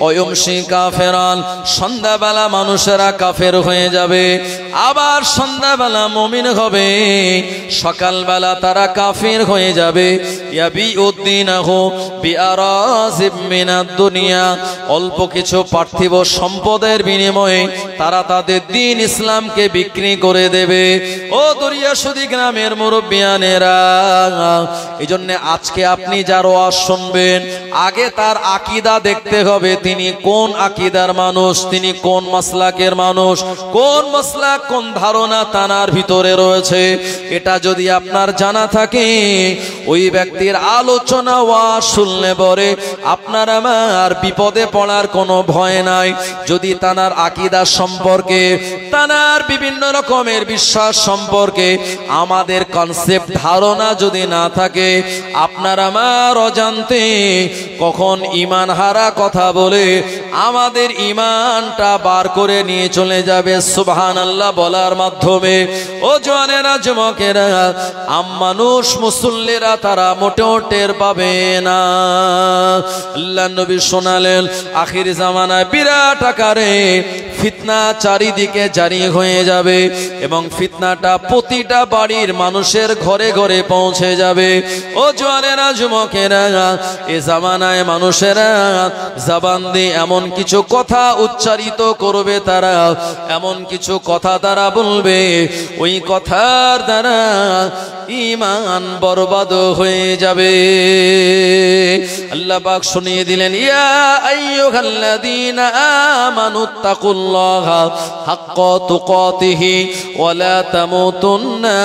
ওয়ায়ুমশি কাফিরান, সন্ধ্যাবেলা মানুষেরা কাফের হয়ে যাবে, আবার সন্ধ্যাবেলা মুমিন হবে, সকালবেলা তারা কাফির হয়ে যাবে। ইয়াবিউদ্দিনাহু বিআরাজিব মিনাদ দুনিয়া, অল্প কিছু পার্থিব সম্পদের বিনিময়ে তারা তাদের দ্বীন ইসলামকে বিক্রি করে দেবে। ও দরিয়াসুদি গ্রামের মুরব্বিয়ানেরা, এই জন্য আজকে আপনি যার ওয়াজ শুনবেন, আগে তার আকীদা দেখতে হবে, তিনি কোন আকীদার মানুষ, তিনি কোন মাসলাকের মানুষ, কোন মাসলাক কোন ধারণা তানার ভিতরে রয়েছে। এটা যদি আপনার জানা থাকে, ওই ব্যক্তির আলোচনা ওয়াজ শুনলে পরে আপনার আমার বিপদে পড়ার কোনো ভয় নাই। যদি তানার আকীদা সম্পর্কে, তানার বিভিন্ন রকমের বিশ্বাস সম্পর্কে আমাদের কনসেপ্ট ধারণা যদি না থাকে, আপনার আমার অজান্তে কখন ঈমান হারা কথা বলে আমাদের ঈমানটা বার করে নিয়ে চলে যাবে সুবহানাল্লাহ বলার মাধ্যমে। ও জওয়ানেরা, যুবকেরা, মানুষ মুসল্লিরা তারা মোটেও টের পাবে না। আল্লাহ নবী শোনালেন, আখির জামানায় বিরাট আকারে ফিতনা চারিদিকে জারি হয়ে যাবে এবং ফিতনাটা প্রতিটা বাড়ির মানুষের ঘরে ঘরে পৌঁছে যাবে। ও জওয়ানেরা, যুবকেরা, এ জামানায় মানুষেরা জবান দিয়ে এমন কিছু কথা উচ্চারিত করবে, তারা এমন কিছু কথা তারা বলবে, ওই কথার দ্বারা ঈমান বরবাদ হয়ে যাবে। আল্লাহ পাক শুনিয়ে দিলেন, ইয়া আইয়ুহাল্লাযীনা আমানুত্তাকুল্লাহা হাক্কা তুকাতিহি ওয়া লা তামুতুন্না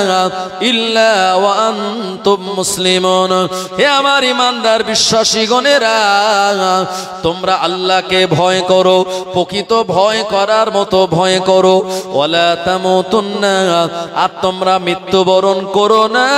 ইল্লা ওয়া আনতুম মুসলিমুন। হে আমার ঈমানদার বিশ্বাসীগণেরা, তোমরা আল্লাহকে ভয় করো, প্রকৃত ভয় করার মতো ভয় করো। ওয়া লা তামুতুন্না, আর তোমরা মৃত্যুবরণ করো না,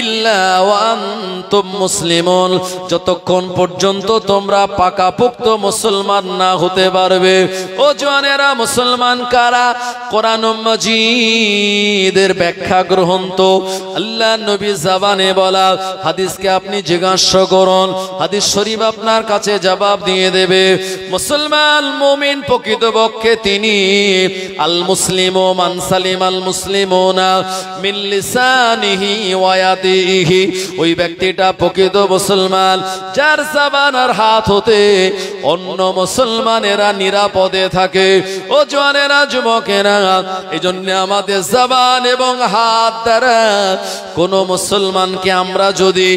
ইল্লা ওয়া আনতুম মুসলিমুন, যতক্ষণ পর্যন্ত তোমরা পাকাপোক্ত মুসলমান না হতে পারবে। ও জওয়ানেরা, মুসলমান কারা? কোরআন মাজিদের ব্যাখ্যা গ্রহণ তো আল্লাহ নবী জবানে বলা, হাদিসকে আপনি জিজ্ঞাসা করুন, হাদিস শরীফ আপনার কাছে জবাব দিয়ে দেবে। মুসলমান মুমিন প্রকৃতপক্ষে তিনি আল মুসলিমু মান সালিম আল মুসলিমুনা মিন লিসানিহি ওয়া ইয়াদিহি, ওই ব্যক্তিটা প্রকৃত মুসলমান যার জবান আর হাত হতে অন্য মুসলমানেরা নিরাপদে থাকে। ও জওয়ানেরা, যুবকেরা, এই জন্য আমাদের জবান এবং হাত দ্বারা কোন মুসলমানকে আমরা যদি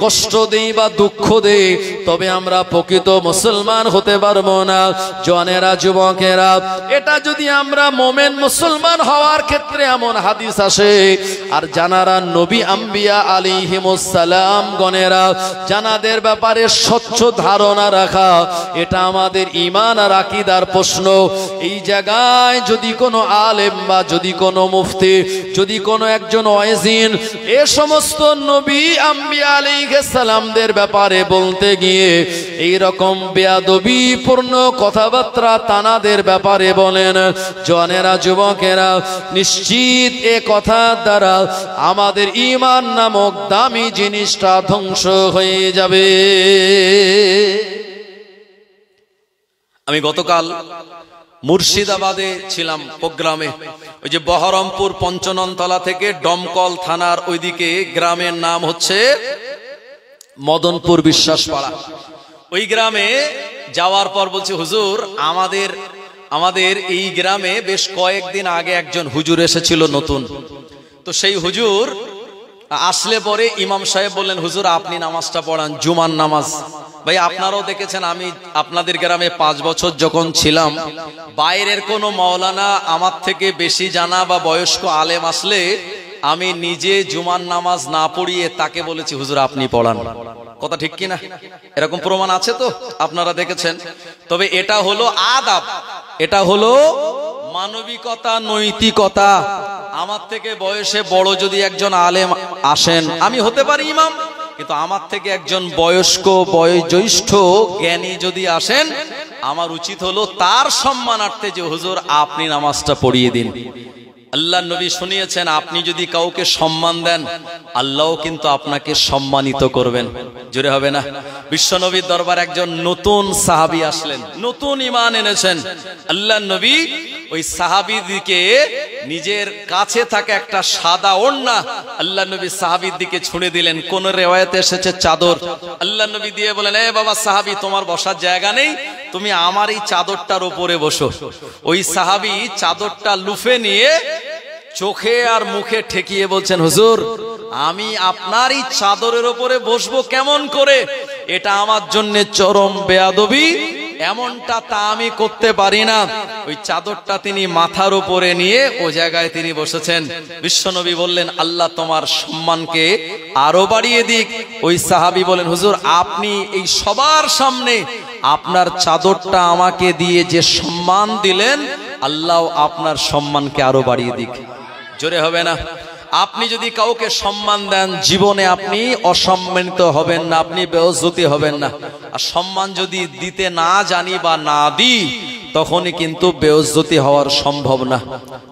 কষ্ট দেই বা দুঃখ দেই, তবে আমরা প্রকৃত মুসলমান হতে পারবো না। জওয়ানেরা, যুবকেরা, এটা যদি আমরা মোমেন মুসলমান হওয়ার ক্ষেত্রে এমন হাদিস আসে, আর জানারা নবী আম্বিয়া আলাইহিমুস সালাম গণেরা জানাদের ব্যাপারে স্বচ্ছ ধারণা রাখা, এটা আমাদের ঈমান আর আকীদার প্রশ্ন। এই জায়গায় যদি কোনো আলেম বা যদি কোনো মুফতি, যদি কোনো একজন ওয়াইজিন এ সমস্ত নবী আম্বিয়া আলাইহিস সালামদের ব্যাপারে বলতে গিয়ে এই রকম বেয়াদবিপূর্ণ কথাবার্তা তানাদের ব্যাপারে বলেন, জওয়ানেরা, যুবকেরা, নিশ্চিত এ কথার দ্বারা আমাদের ঈমান নামক দামি জিনিসটা ধ্বংস হয়ে যাবে। আমি গতকাল মুর্শিদাবাদে ছিলাম প্রোগ্রামে। ওই যে বহরমপুর পঞ্চননতলা থেকে ডমকল থানার ওইদিকে গ্রামের নাম হচ্ছে মদনপুর বিশ্বাসপাড়া। ওই গ্রামে যাওয়ার পর বলছি, হুজুর, আমাদের এই গ্রামে বেশ কয়েকদিন আগে একজন হুজুর এসেছিল নতুন। তো সেই হুজুর আসলে পরে ইমাম সাহেব বললেন, হুজুর আপনি নামাজটা পড়ান, জুমার নামাজ। ভাই আপনারাও দেখেছেন, আমি আপনাদের গ্রামে 5 বছর যখন ছিলাম, বাইরের কোনো মাওলানা আমার থেকে বেশি জানা বা বয়স্ক আলেম আসলে আমি নিজে জুমার নামাজ না পড়িয়ে তাকে বলেছি, হুজুর আপনি পড়ান। কথা ঠিক কিনা? এরকম প্রমাণ আছে তো, আপনারা দেখেছেন। তবে এটা হলো আদাব, এটা হলো মানবিকতা, নৈতিকতা। আমার থেকে বয়সে বড় যদি একজন আলেম আসেন, আমি হতে পারি ইমাম, কিন্তু আমার থেকে একজন বয়স্ক বয়োজ্যেষ্ঠ জ্ঞানী যদি আসেন, আমার উচিত হলো তার সম্মানার্থে যে হুজুর আপনি নামাজটা পড়িয়ে দিন। আল্লাহ নবী শুনিয়েছেন, আপনি যদি কাউকে সম্মান দেন আল্লাহও কিন্তু আপনাকে সম্মানিত করবেন। জোরে হবে না? বিশ্ব নবীর দরবার একজন নতুন সাহাবী আসলেন, নতুন ঈমান এনেছেন। আল্লাহ নবী ওই সাহাবীর দিকে নিজের কাছে থাকা একটা সাদা ওড়না আল্লাহ নবী সাহাবীর দিকে ছুঁড়ে দিলেন। কোন রিওয়ায়াতে এসেছে চাদর। আল্লাহ নবী দিয়ে বলেন, এ বাবা সাহাবী, তোমার বসার জায়গা নেই, তুমি আমার এই চাদরটার উপরে বসো। ওই সাহাবী চাদরটা লুফে নিয়ে চোখে আর মুখে ঠেকিয়ে বলছেন, হুজুর আমি আপনার এই চাদরের উপরে বসবো কেমন করে? এটা আমার জন্য চরম বেয়াদবি, এমনটা তা আমি করতে পারি না। ওই চাদরটা তিনি মাথার উপরে নিয়ে ও জায়গায় তিনি বসেছেন। বিশ্বনবী বললেন, আল্লাহ তোমার সম্মানকে আরো বাড়িয়ে দিক। ওই সাহাবী বলেন, হুজুর আপনি এই সবার সামনে আপনার চাদরটা আমাকে দিয়ে যে সম্মান দিলেন, আল্লাহ আপনার সম্মানকে আরো বাড়িয়ে দিক। জোরে হবে না? আপনি যদি কাউকে সম্মান দেন জীবনে আপনি অসম্মানিত হবেন না, আপনি বেইজ্জতি হবেন না। আর সম্মান যদি দিতে না জানি বা না দিই তখনই কিন্তু বেইজ্জতি হওয়ার সম্ভব না।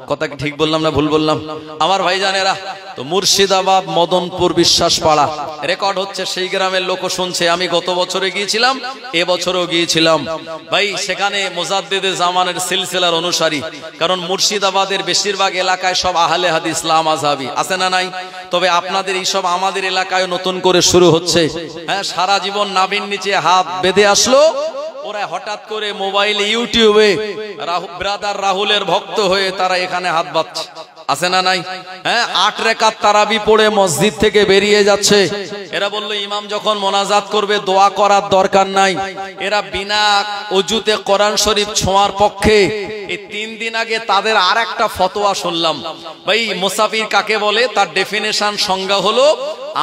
কথা কি ঠিক বললাম না ভুল বললাম? আমার ভাইজানেরা, তো মুর্শিদাবাদ মদনপুর বিশ্বাসপাড়া রেকর্ড হচ্ছে, সেই গ্রামের লোকও শুনছে। আমি গত বছরে গিয়েছিলাম, এবছরও গিয়েছিলাম। ভাই সেখানে মুজাদ্দিদে জামানের সিলসিলার অনুসারী, কারণ মুর্শিদাবাদের বেশিরভাগ এলাকায় সব আহলে হাদিস ইসলাম আযহাবি আছে না নাই? তবে আপনাদের এইসব আমাদের এলাকায় নতুন করে শুরু হচ্ছে। হ্যাঁ, সারা জীবন নাভির নিচে হাত বেঁধে আসলো, ওরা হঠাৎ করে মোবাইলে ইউটিউবে ব্রাদার রাহুলের ভক্ত হয়ে তারা এখানে হাত বাঁধছে, আছে না নাই? হ্যাঁ, 8 রাকাত তারাবি পড়ে মসজিদ থেকে বেরিয়ে যাচ্ছে। এরা বললো ইমাম যখন মোনাজাত করবে দোয়া করার দরকার নাই। এরা বিনা ওযুতে কোরআন শরীফ ছোঁয়ার পক্ষে। এই 3 দিন আগে তাদের আর একটা ফতোয়া শুনলাম। ভাই মুসাফির কাকে বলে তার ডেফিনেশন সংজ্ঞা হলো,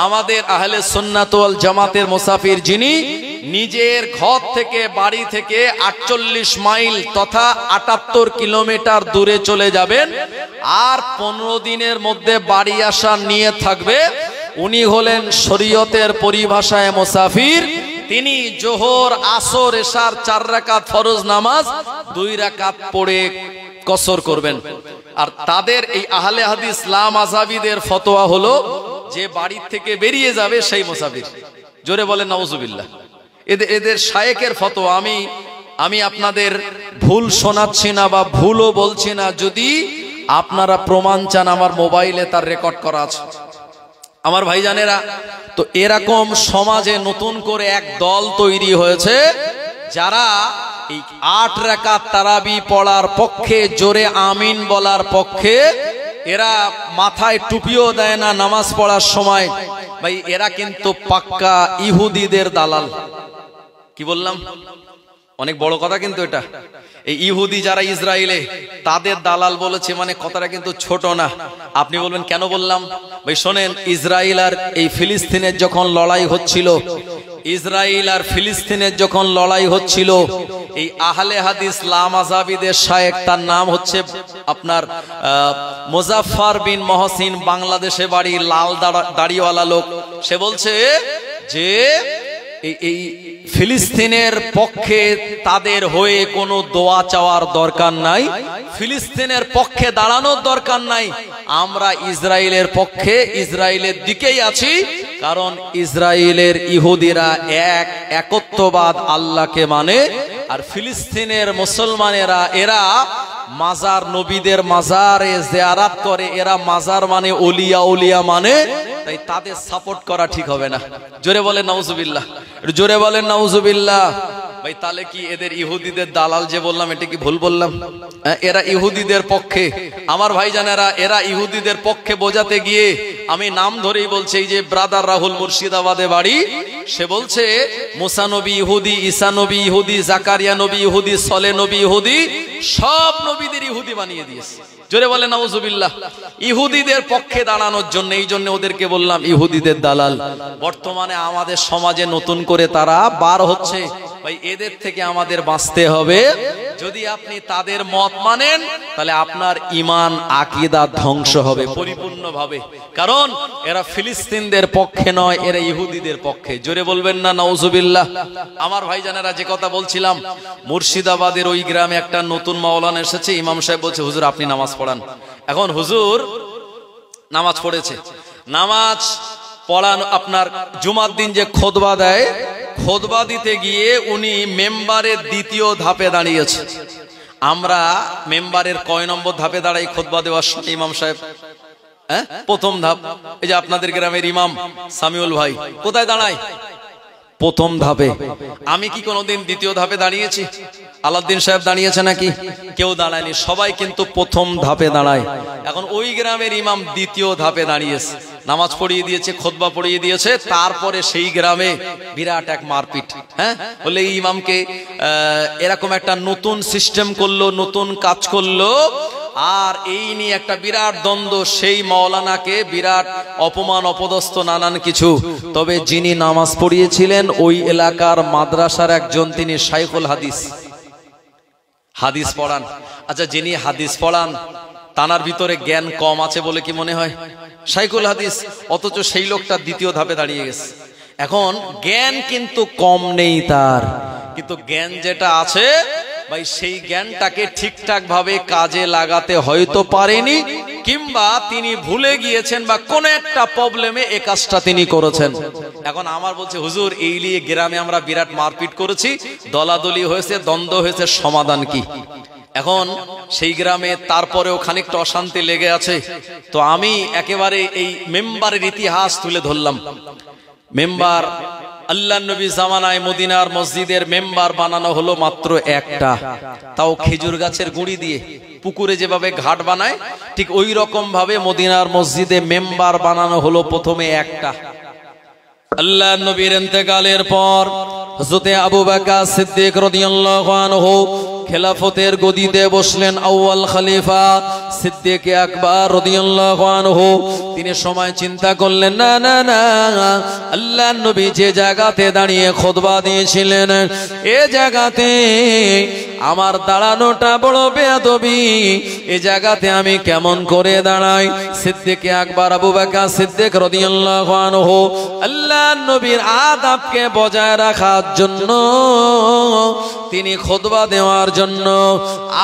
আমাদের আহলে সুন্নাত ওয়াল জামাতের মুসাফির যিনি নিজের ঘর থেকে বাড়ি থেকে 48 মাইল তথা 78 কিলোমিটার দূরে চলে যাবেন আর 15 দিনের মধ্যে বাড়ি আসার নিয়ত থাকবে, উনি হলেন শরীয়তের পরিভাষায় মুসাফির। তিনি জোহর আসর এশার 4 রাকাত ফরজ নামাজ 2 রাকাত পড়ে কসর করবেন। আর তাদের এই আহলে হাদিস ইসলাম আযহাবীদের ফতোয়া হলো, যে বাড়ি থেকে বেরিয়ে যাবে সেই মুসাফির। জোরে বলেন নাউজুবিল্লাহ। এদের শায়েখের ফতোয়া। আমি আপনাদের ভুল শোনাচ্ছি না বা ভুলও বলছি না, যদি আপনারা প্রমাণ চান আমার মোবাইলে তার রেকর্ড করা আছে। আমার ভাইজানেরা, তো এরকম সমাজে নতুন করে এক দল তৈরি হয়েছে যারা এই 8 রাকাত তারাবি পড়ার পক্ষে, জোরে আমিন বলার পক্ষে। এরা মাথায় টুপিও দেয় না নামাজ পড়ার সময়। ভাই এরা কিন্তু পাক্কা ইহুদিদের দালাল। কি বললাম? অনেক বড় কথা কিন্তু এটা। এই ইহুদি যারা ইসরায়েলে, তাদের দালাল বলেছে, মানে কথাটা কিন্তু ছোট না। আপনি বলবেন কেন বললাম? ভাই শোনেন, ইসরায়েল আর এই ফিলিস্তিনের যখন লড়াই হচ্ছিল, ইসরায়েল আর ফিলিস্তিনের যখন লড়াই হচ্ছিল, এই আহলে হাদিস ইসলাম আযহাবীদের শায়েখ, তার নাম হচ্ছে আপনার মুজাফফর বিন মহসিন, বাংলাদেশে বাড়ি, লাল দাড়িওয়ালা লোক। সে বলছে যে এই ফিলিস্তিনের পক্ষে তাদের হয়ে কোনো দোয়া চাওয়ার দরকার নাই, ফিলিস্তিনের পক্ষে দাঁড়ানোর দরকার নাই। আমরা ইসরায়েলের পক্ষে, ইসরায়েলের দিকেই আছি, কারণ ইসরায়েলের ইহুদিরা একত্ববাদ আল্লাহকে মানে, আর ফিলিস্তিনের মুসলমানেরা এরা মাজার, নবীদের মাজারে জিয়ারত করে, এরা মাজার মানে ওলিয়া, ওলিয়া মানে, তাই তাদের সাপোর্ট করা ঠিক হবে না। জোরে বলেন নাউজুবিল্লাহ, জোরে বলেন নাউজুবিল্লাহ। ভাই তাহলে কি এদের ইহুদিদের দালাল যে বললাম, এটা কি ভুল বললাম? এরা ইহুদিদের পক্ষে। আমার ভাইজানেরা, এরা ইহুদিদের পক্ষে বোঝাতে গিয়ে আমি নাম ধরেই বলছি, এই যে ব্রাদার রাহুল মুর্শিদাবাদে বাড়ি, সে বলছে মুসা নবী ইহুদি, ঈসা নবী ইহুদি, জাকারিয়া নবী ইহুদি, সলে নবী ইহুদি, সব নবীদের ইহুদি বানিয়ে দিয়েছে। জোরে বলে নাউজুবিল্লাহ। ইহুদিদের পক্ষে দাঁড়ানোর জন্য, এই জন্য ওদেরকে বললাম ইহুদিদের দালাল। বর্তমানে আমাদের সমাজে নতুন করে তারা বার হচ্ছে। ভাই এদের থেকে আমাদের বাঁচতে হবে। যদি আপনি তাদের মত মানেন তাহলে আপনার ঈমান আকীদা ধ্বংস হবে পরিপূর্ণভাবে, কারণ এরা ফিলিস্তিনদের পক্ষে নয়, এরা ইহুদিদের পক্ষে। জোরে বলবেন না নাউজুবিল্লাহ। আমার ভাইজানেরা, যে কথা বলছিলাম, মুর্শিদাবাদের ওই গ্রামে একটা নতুন মাওলানা এসেছে। ইমাম সাহেব বলছে, হুজুর আপনি নামাজ পড়ান। এখন হুজুর নামাজ পড়েছে, নামাজ পড়ানো আপনার জুমার দিন যে খুতবা দেয়, খুতবা দিতে গিয়ে উনি মেম্বারের দ্বিতীয় ধাপে দাঁড়িয়েছে। আমরা মেম্বারের কয় নম্বর ধাপে দাঁড়াই খুতবা দেওয়ার সময় ইমাম সাহেব? হ্যাঁ, প্রথম ধাপ। এই যে আপনাদের গ্রামের ইমাম সামিউল ভাই কোথায় দাঁড়ায়? প্রথম ধাপে। আমি কি কোনোদিন দ্বিতীয় ধাপে দাঁড়িয়েছি? আলাউদ্দিন সাহেব দাঁড়িয়েছে নাকি? কেউ দাঁড়ায়নি, সবাই কিন্তু প্রথম ধাপে দাঁড়ায়। এখন ওই গ্রামের ইমাম দ্বিতীয় ধাপে দাঁড়িয়েছে, নামাজ পড়িয়ে দিয়েছে, খুতবা পড়িয়ে দিয়েছে, তারপরে সেই গ্রামে বিরাট এক মারপিট। হ্যাঁ, বলে এই ইমামকে এরকম একটা নতুন সিস্টেম করলো, নতুন কাজ করলো, আর এই নিয়ে একটা বিরাট দ্বন্দ্ব। সেই মাওলানাকে বিরাট অপমান অপদস্থ নানান কিছু। তবে যিনি নামাজ পড়িয়েছিলেন ওই এলাকার মাদ্রাসার একজন, তিনি শাইখুল হাদিস, হাদিস পড়ান। আচ্ছা, যিনি হাদিস পড়ান তানার ভিতরে জ্ঞান কম আছে বলে কি মনে হয়? শাইখুল হাদিস, অথচ সেই লোকটা দ্বিতীয় ধাপে দাঁড়িয়ে গেছে। এখন জ্ঞান কিন্তু কম নেই তার, কিন্তু জ্ঞান যেটা আছে ভাই, সেই জ্ঞানটাকে ঠিকঠাক ভাবে কাজে লাগাতে হয়তো পারেনি, কিংবা তিনি ভুলে গিয়েছেন, বা কোন একটা প্রবলেমে এই কাজটা তিনি করেছেন। এখন আমার বলছে, হুজুর এই নিয়ে গ্রামে আমরা বিরাট মারপিট করেছি, দলাদলি হয়েছে, দ্বন্দ্ব হয়েছে, সমাধান কি? এখন সেই গ্রামে তারপরেও খানিকটা অশান্তি লেগে আছে। তো আমি একেবারে এই মেম্বারের ইতিহাস তুলে ধরলাম। মেম্বার আল্লাহ নবী জামানায় মদিনার মসজিদের মেম্বার বানানো হলো মাত্র একটা, তাও খেজুর গাছের গুঁড়ি দিয়ে। পুকুরে যেভাবে ঘাট বানায় ঠিক ওই রকম ভাবে মদিনার মসজিদে মেম্বার বানানো হলো প্রথমে একটা। আল্লাহ নবীর ইন্তেকালের পর হযরতে আবু বকর সিদ্দিক রাদিয়াল্লাহু আনহু খেলাফতের গদিতে বসলেন। আউয়াল খলিফা সিদ্দিক আকবর রাদিয়াল্লাহু আনহু, তিনি সময় চিন্তা করলেন, না না না, আল্লাহর নবী যে জায়গাতে দাঁড়িয়ে খুতবা দিয়েছিলেন, এ জায়গাতে আমার দাঁড়ানোটা বড় বেয়াদবি, এ জায়গাতে আমি কেমন করে দাঁড়াই? সিদ্দিক আকবর আবু বকর সিদ্দিক রাদিয়াল্লাহু আনহু আল্লাহর নবীর আদবকে বজায় রাখার জন্য, তিনি খুতবা দেওয়ার জন্য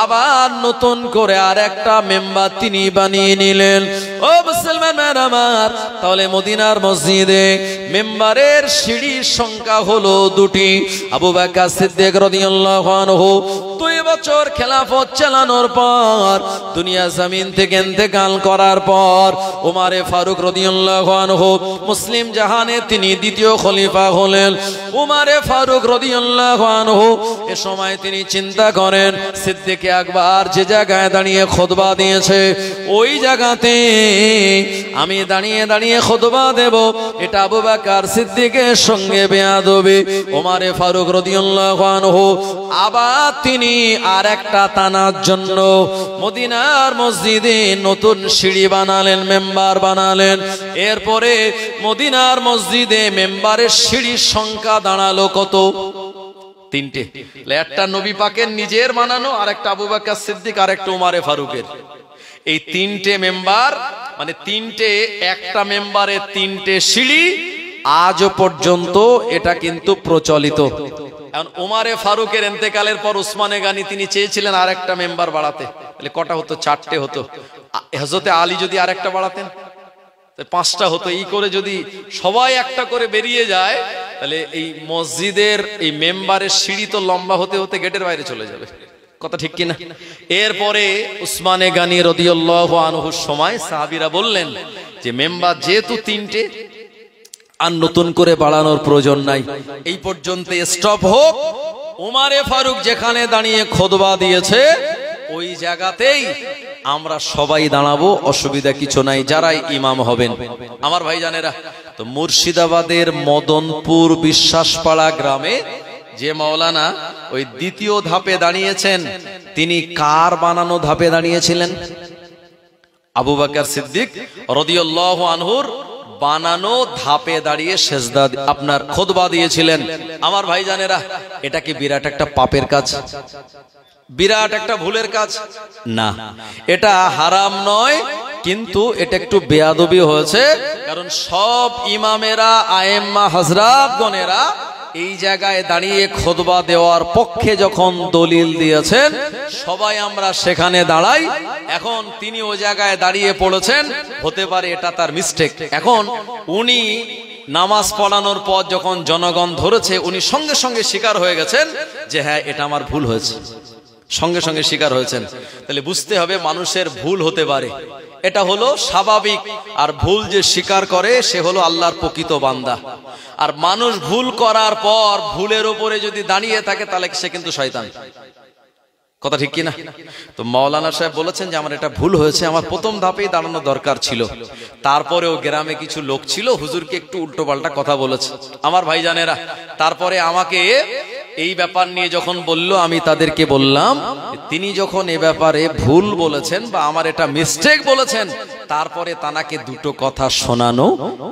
আবার নতুন করে আর একটা মেম্বার তিনি বানিয়ে নিলেন। ও মুসলমান আমার, তাহলে মদিনার মসজিদে মেম্বারের সিঁড়ির সংখ্যা হলো দুটি। আবু বকর সিদ্দিক রাদিয়াল্লাহু আনহু 2 বছর খেলাফত চালানোর পর, দুনিয়া জমিন থেকে ইন্তেকাল করার পর, উমারে ফারুক রাদিয়াল্লাহু আনহু মুসলিম জাহানে তিনি দ্বিতীয় খলিফা হলেন। উমারে ফারুক রাদিয়াল্লাহু আনহু এ সময় তিনি চিন্তা করেন, সিদ্দিক আকবর যে জায়গায় দাঁড়িয়ে খুতবা দিয়েছে, ওই জায়গাতে আমি দাঁড়িয়ে দাঁড়িয়ে খুতবা দেব, এটা আবু বকর সিদ্দিকের সঙ্গে বেয়াদবি। উমারে ফারুক রাদিয়াল্লাহু আনহু আবার তিনি আর একটা টানার জন্য মদিনার মসজিদে নতুন সিঁড়ি বানালেন, মেম্বার বানালেন। এরপরে মদিনার মসজিদে মেম্বারের সিঁড়ির সংখ্যা দাঁড়ালো কত? 3টে। একটা নবী পাকের নিজের বানানো, আর একটা আবু বকর সিদ্দিক, আর একটা উমারে ফারুকের। এই 3টে মেম্বার, মানে 3টে, একটা মেম্বারে 3টে সিঁড়ি, আজও পর্যন্ত এটা কিন্তু প্রচলিত। এখন উমারে ফারুকের ইন্তেকালের পর উসমানে গানি তিনি চেয়েছিলেন আর একটা মেম্বার বাড়াতে, তাহলে কটা হতো? 4টে হতো। হযরতে আলী যদি আর একটা বাড়াতেন 5টা হতো। এই করে যদি সবাই একটা করে বেরিয়ে যায়, তাহলে এই মসজিদের এই মেম্বারের সিঁড়ি তো লম্বা হতে হতে গেটের বাইরে চলে যাবে। কথা ঠিক কিনা? এরপরে উসমানে গানি রাদিয়াল্লাহু আনহুর সময় সাহাবীরা বললেন যে মেম্বার যেহেতু 3টে, আর নতুন করে বাড়ানোর প্রয়োজন নাই, এই পর্যন্ত স্টপ হোক। উমারে ফারুক যেখানে দাঁড়িয়ে খুতবা দিয়েছে ওই জায়গাতেই আমরা সবাই দাঁড়াবো, অসুবিধা কিছু নাই, যারাই ইমাম হবেন। আমার ভাইজানেরা, তো মুর্শিদাবাদের মদনপুর বিশ্বাসপাড়া গ্রামে যে মাওলানা ওই দ্বিতীয় ধাপে দাঁড়িয়েছেন, তিনি কার বানানো ধাপে দাঁড়িয়েছিলেন? আবু বকর সিদ্দিক রাদিয়াল্লাহু আনহুর বানানো ধাপে দাঁড়িয়ে সেজদা আপনার খুতবা দিয়েছিলেন। আমার ভাইজানেরা, এটা কি বিরাট একটা পাপের কাজ? বিরাট একটা ভুলের কাজ না। এটা হারাম নয়, কিন্তু এটা একটু বেয়াদবি হয়েছে। কারণ সব ইমামেরা, আয়েম্মা, হযরতগণেরা এই জায়গায় দাঁড়িয়ে খুতবা দেওয়ার পক্ষে যখন দলিল দিয়েছেন, সবাই আমরা সেখানে দাঁড়াই। এখন তিনি ওই জায়গায় দাঁড়িয়ে পড়েছেন, হতে পারে এটা তার মিস্টেক। এখন উনি নামাজ পড়ানোর পর যখন জনগণ ধরেছে, উনি সঙ্গে সঙ্গে স্বীকার হয়ে গেছেন যে হ্যাঁ এটা আমার ভুল হয়েছে, সঙ্গে সঙ্গে স্বীকার হয়েছেন। তাহলে বুঝতে হবে মানুষের ভুল হতে পারে, এটা হলো স্বাভাবিক। আর ভুল যে স্বীকার করে সে হলো আল্লাহর প্রকৃত বান্দা। আর মানুষ ভুল করার পর ভুলের উপরে যদি দাঁড়িয়ে থাকে তাহলে সে কিন্তু শয়তান। কথা ঠিক কিনা? তো মাওলানা সাহেব বলেছেন যে আমার এটা ভুল হয়েছে, আমার প্রথম ধাপেই দাঁড়ানো দরকার ছিল। তারপরেও গ্রামে কিছু লোক ছিল, হুজুরকে একটু উল্টো পাল্টা কথা বলেছে আমার ভাইজানেরা। তারপরে আমাকে এই ব্যাপার নিয়ে যখন বলল, আমি তাদেরকে বললাম তিনি যখন এ ব্যাপারে ভুল বলেছেন বা আমার এটা মিস্টেক বলেছেন, তারপরে তানাকে দুটো কথা শোনানো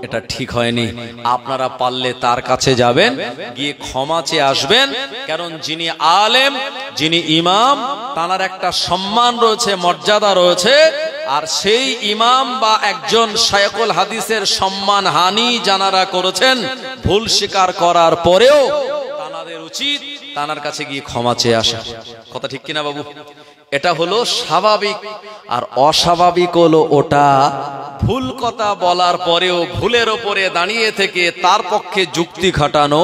এটা ঠিক হয়নি। আপনারা পারলে তার কাছে যাবেন, গিয়ে ক্ষমা চেয়ে আসবেন। কারণ যিনি আলেম, যিনি ইমাম, তানার একটা সম্মান রয়েছে, মর্যাদা রয়েছে। আর সেই ইমাম বা একজন শায়খুল হাদিসের সম্মান হানি যারা করেছেন, ভুল স্বীকার করার পরেও তানাদের উচিত তানার কাছে গিয়ে ক্ষমা চেয়ে আসা। কথা ঠিক কিনা বাবু? এটা হলো স্বাভাবিক। আর অস্বাভাবিক হলো ওটা ভুল কথা বলার পরেও ভুলের ওপরে দাঁড়িয়ে থেকে তার পক্ষে যুক্তি খাটানো,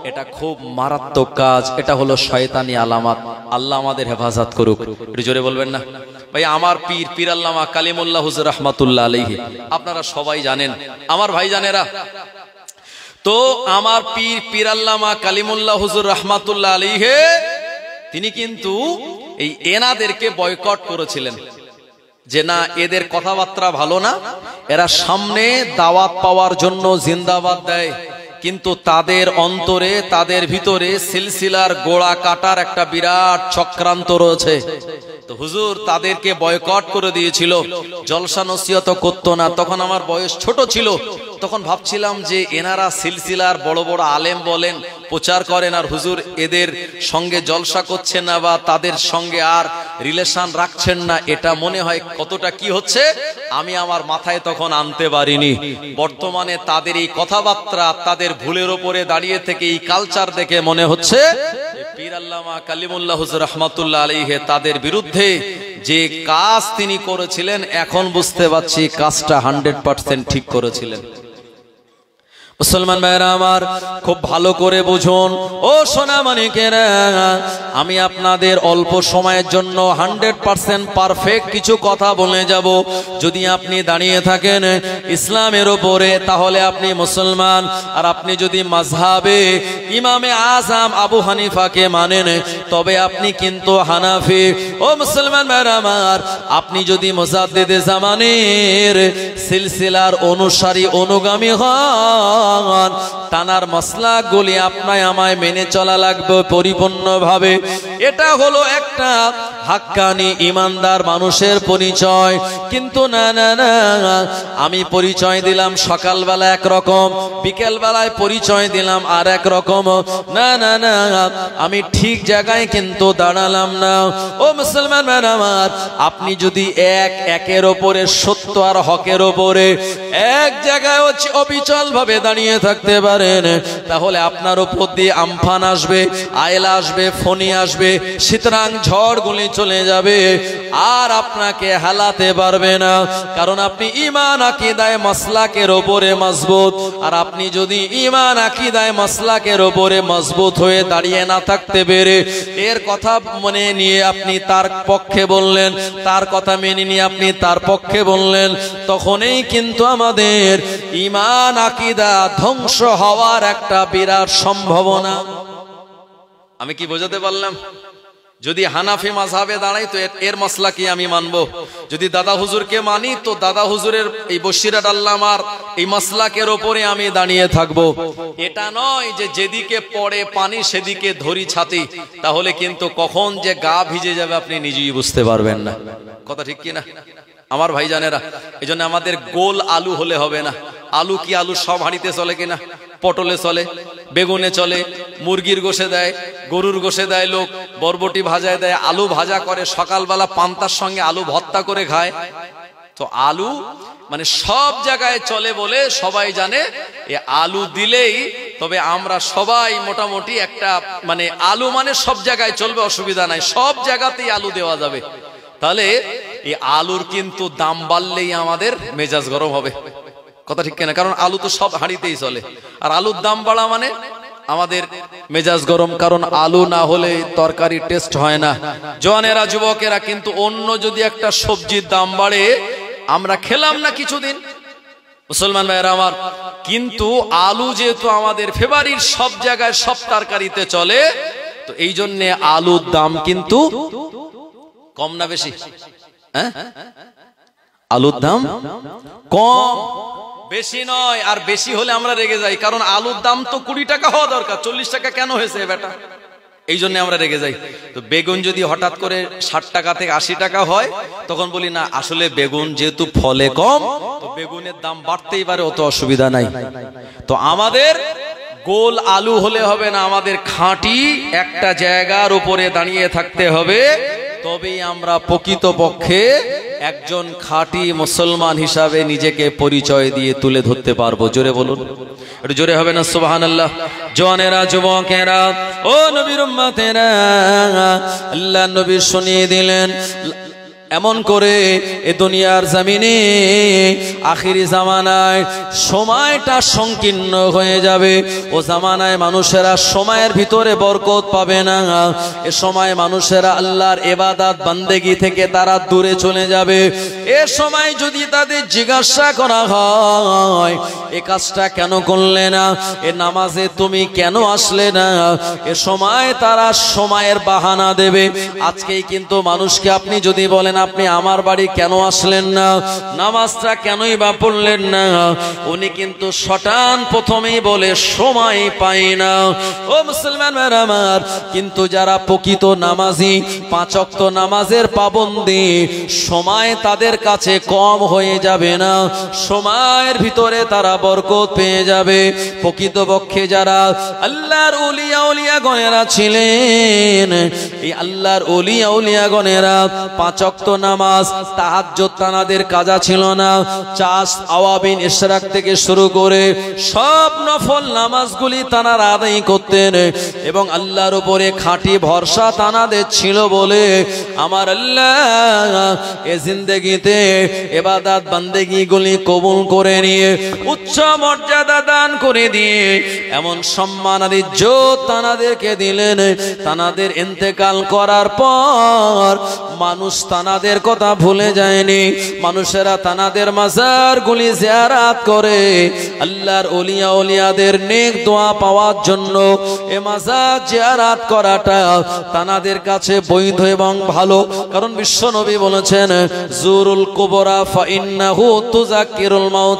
এটা খুব মারাত্মক কাজ। এটা হলো শয়তানি আলামত। আল্লাহ আমাদের হেফাজত করুক। একটু জোরে বলবেন না ভাই? আমার পীর আল্লামা কালিমুল্লাহ হুজুর রাহমাতুল্লাহ আলাইহি, আপনারা সবাই জানেন আমার ভাইজানেরা। তো আমার পীর আল্লামা কালিমুল্লাহ হুজুর রাহমাতুল্লাহ আলাইহি তিনি কিন্তু এই এনাদেরকে বয়কট করেছিলেন যে না, এদের কথাবার্তা ভালো না, এরা সামনে দাওয়াত পাওয়ার জন্য জিন্দাবাদ দেয়, কিন্তু তাদের অন্তরে, তাদের ভিতরে সিলসিলার গোড়া কাটার একটা বিরাট চক্রান্ত রয়েছে। তো হুজুর তাদেরকে বয়কট করে দিয়েছিল, জলসা নসিহত করতো না। তখন আমার বয়স ছোট ছিল, তখন ভাবছিলাম যে এনারা সিলসিলার বড় বড় আলেম বলেন, প্রচার করেন, আর হুজুর এদের সঙ্গে জলসা করছেন না বা তাদের সঙ্গে আর রিলেশন রাখছেন না, এটা মনে হয় কতটা কি হচ্ছে আমি আমার মাথায় তখন আনতে পারিনি। বর্তমানে তাদের এই কথাবার্তা, তাদের ভুলের উপরে দাঁড়িয়ে থেকে এই কালচার দেখে মনে হচ্ছে পীর আল্লামা কালিমুল্লাহ হুজুর রাহমাতুল্লাহ আলাইহি তাদের বিরুদ্ধে যে কাজ তিনি করেছিলেন, এখন বুঝতে পারছি কাজটা 100% ঠিক করেছিলেন। মুসলমান ভাইরা আমার, খুব ভালো করে বুঝুন ও সোনা মানিকেরা, আমি আপনাদের অল্প সময়ের জন্য 100% পারফেক্ট কিছু কথা বলে যাব। যদি আপনি দাঁড়িয়ে থাকেন ইসলামের উপরে, তাহলে আপনি মুসলমান। আর আপনি যদি মাযহাবে ইমামে আযম আবু হানিফাকে মানেন, তবে আপনি কিন্তু হানাফি। ও মুসলমান ভাইরা আমার, আপনি যদি মুজাদ্দিদে জামানের সিলসিলার অনুসারী, অনুগামী হন, তানার মাসলাকগুলি আপনায় আমায় মেনে চলা লাগবে পরিপূর্ণভাবে। এটা হলো একটা হাক্কানি ইমানদার মানুষের পরিচয়। কিন্তু না না না, আমি পরিচয় দিলাম সকালবেলা একরকম, বিকেল বেলায় পরিচয় দিলাম আর এক রকম। না না না, আমি ঠিক জায়গায় কিন্তু দাঁড়ালাম না। ও মুসলমান আমার, আপনি যদি একের ওপরে সত্য আর হকের ওপরে এক জায়গায় অবিচল ভাবে দাঁড়িয়ে থাকতে পারেন, তাহলে আপনার উপর দিয়ে আমফান আসবে, আয়লা আসবে, ফনি আসবে, শীতরাং ঝড়গুলি চলে যাবে, আর আপনাকে হালাতে পারবে না। কারণ আপনি ঈমান আকীদায় মাসলাকের উপরে মজবুত। আর আপনি যদি ঈমান আকীদায় মাসলাকের উপরে মজবুত হয়ে দাঁড়িয়ে না থাকতে পেরে এর কথা মনে নিয়ে আপনি তার পক্ষে বললেন, তার কথা মেনে নিয়ে আপনি তার পক্ষে বললেন, তখনই কিন্তু আমাদের ঈমান আকীদা ধ্বংস হওয়ার একটা বিরাট সম্ভাবনা। আমি কি বোঝাতে পারলাম? যদি হানাফি মাযহাবে দাঁড়াই তো এর মাসলা কি আমি মানবো। যদি দাদা হুজুরকে মানি তো দাদা হুজুরের এই বশিরাত আল্লামার এই মাসলাকের উপরে আমি দাঁড়িয়ে থাকবো। এটা নয় যে যেদিকে পড়ে পানি সেদিকে ধরি ছাতি, তাহলে কিন্তু কখন যে গা ভিজে যাবে আপনি নিজেই বুঝতে পারবেন না। কথা ঠিক কি না আমার ভাইজানেরা? এই জন্য আমাদের গোল আলু হলে হবে না। আলু কি আলু সব হাঁড়িতে চলে কিনা? পটলে চলে, বেগুনে চলে, মুরগির গোশে দেয়, গরুর গোশে দেয়, লোক বরবটি ভাজায় দেয়, আলু ভাজা করে, সকালবেলা পান্তার সঙ্গে আলু ভর্তা করে খায়। তো আলু মানে সব জায়গায় চলে বলে সবাই জানে, এ আলু দিলেই তবে আমরা সবাই মোটামুটি একটা মানে আলু মানে সব জায়গায় চলবে, অসুবিধা নাই, সব জায়গাতেই আলু দেওয়া যাবে। তাহলে এই আলুর কিন্তু দাম বাড়লেই আমাদের মেজাজ গরম হবে, কথা ঠিক কিনা? কারণ আলু তো সব হাঁড়িতেই চলে, আর আলুর দাম বাড়া মানে আমাদের মেজাজ গরম, কারণ আলু না হলে তরকারি টেস্ট হয় না। জওয়ানেরা, যুবকেরা, কিন্তু অন্য যদি একটা সবজির দাম বাড়ে, আমরা খেলাম না কিছুদিন, মুসলমান ভাইরা আমার, কিন্তু আলু যেহেতু আমাদের ফেভারিট, সব জায়গায় সব তরকারিতে চলে, তো এই জন্য আলুর দাম কিন্তু কম না বেশি? হ্যাঁ, আলুর দাম কম, বেশি নয়। আর বেশি হলে আমরা রেগে যাই, কারণ আলুর দাম তো 20 টাকা হওয়া দরকার, 40 টাকা কেন হয়েছে বেটা, এই জন্য আমরা রেগে যাই। তো বেগুন যদি হঠাৎ করে 60 টাকা থেকে 80 টাকা হয়, তখন বলি না, আসলে বেগুন যেহেতু ফলে কম, তো বেগুনের দাম বাড়তেই পারে, অত অসুবিধা নাই। তো আমাদের গোল আলু হলে হবে না, আমাদের খাঁটি একটা জায়গার উপরে দাঁড়িয়ে থাকতে হবে, তবেই আমরা প্রকৃতপক্ষে একজন খাঁটি মুসলমান হিসাবে নিজেকে পরিচয় দিয়ে তুলে ধরতে পারবো। জোরে বলুন, একটু জোরে হবে না সুবহানাল্লাহ। জওয়ানেরা, যুবকেরা, ও নবীর উম্মতেরা, আল্লাহ নবী শুনিয়ে দিলেন এমন করে এ দুনিয়ার জমিনে আখিরি জামানায় সময়টা সংকীর্ণ হয়ে যাবে। ও জামানায় মানুষেরা সময়ের ভিতরে বরকত পাবে না, এ সময় মানুষেরা আল্লাহর ইবাদত বান্দেগি থেকে তারা দূরে চলে যাবে। এ সময় যদি তাদের জিজ্ঞাসা করা হয়, এ কাজটা কেন করলে না, এ নামাজে তুমি কেন আসলে না, এ সময় তারা সময়ের বাহানা দেবে। আজকেই কিন্তু মানুষকে আপনি যদি বলেন আপনি আমার বাড়ি কেন আসলেন না, নামাজটা কেনই বা পড়লেন না, উনি কিন্তু শটান প্রথমেই বলে সময় পাই না। ও মুসলমান ভাইরা আমার, কিন্তু যারা প্রকৃত নামাজি, 5 ওয়াক্ত নামাজের পাবন্দি, সময় তাদের কাছে কম হয়ে যাবে না, সময়ের ভিতরে তারা বরকত পেয়ে যাবে। প্রকৃতপক্ষে যারা আল্লাহর ওলিয়া উলিয়াগণেরা ছিলেন, এই আল্লাহর ওলিয়া উলিয়াগণেরা 5 ওয়াক্ত নামাজ, তাহাজ্জুদ তানাদের কাজা ছিল না, চাষ, আওয়াবিন, ইশরাক থেকে শুরু করে সব নফল নামাজগুলি তানারা আদায় করতেন, এবং আল্লাহর উপরে খাঁটি ভরসা তানাদের ছিল বলে আমার আল্লাহ এ জিন্দেগিতে ইবাদত বান্দেগিগুলি কবুল করে নিয়ে উচ্চ মর্যাদা দান করে দিয়ে এমন সম্মান আর ইজ্জত তানাদেরকে দিলেন। তানাদের ইন্তেকাল করার পর মানুষ তানাদের কথা ভুলে যায়নি, মানুষেরা তানাদের মাজারগুলি জিয়ারত করে আল্লাহর ওলিয়া ওলিয়াদের নেক দোয়া পাওয়ার জন্য। এ মাজার জিয়ারত করাটা তানাদের কাছে বৈধ এবং ভালো, কারণ বিশ্ব নবী বলেছেন, জুরুল কুবরা ফা ইন্নাহু তুযাক্কিরুল মাউত।